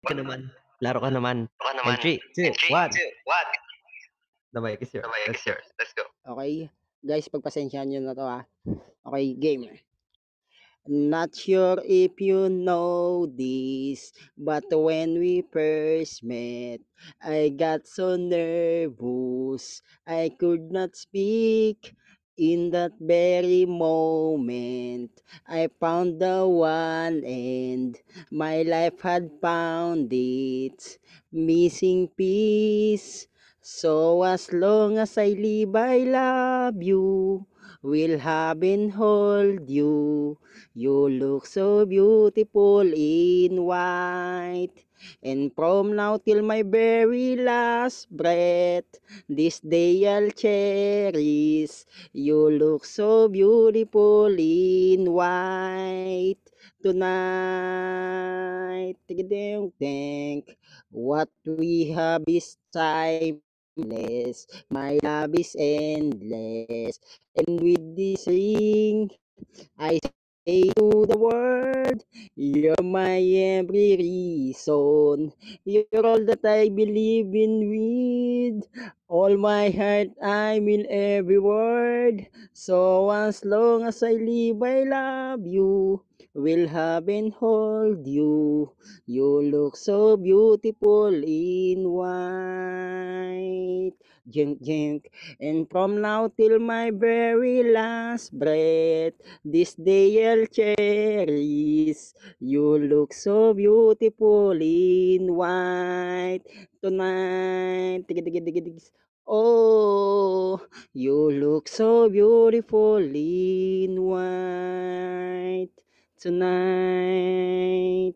Ka naman, laro ka naman. Baka And naman. three, In two, three, one. two, one. The mic is The yours. mic Let's is go. yours. Let's go. Okay, guys, pagpasensyahan niyo na 'to, Okay, game. Not sure if you know this, but when we first met, I got so nervous I could not speak. In that very moment, I found the one and my life had found its missing piece. So as long as I live, I love you, will have and hold you. You look so beautiful in white. And from now till my very last breath, this day I'll cherish. You look so beautiful in white. Tonight, think what we have is timeless. My love is endless. And with this ring, I say to the world, you're my every reason. You're all that I believe in with. All my heart, I mean every word. So as long as I live, I love you. Will have and hold you. You look so beautiful in white. Jink, jink. And from now till my very last breath, this day I'll cherish. You look so beautiful in white tonight. Tigi, tigi, tigi, tigi. Oh, you look so beautiful in white tonight.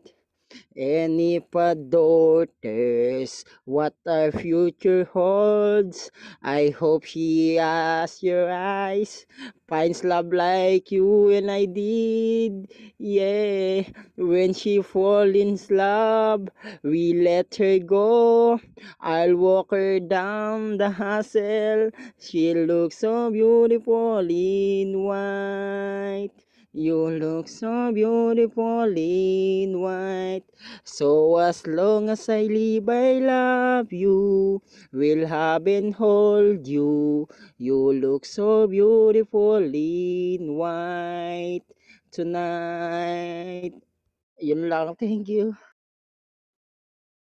And if a daughters what our future holds, I hope she has your eyes, finds love like you and I did. Yeah, when she fall in love, we let her go. I'll walk her down the hassle. She looks so beautiful in white. You look so beautiful in white. So as long as I live, I love you. Will have and hold you. You look so beautiful in white tonight. Yun lang. Thank you.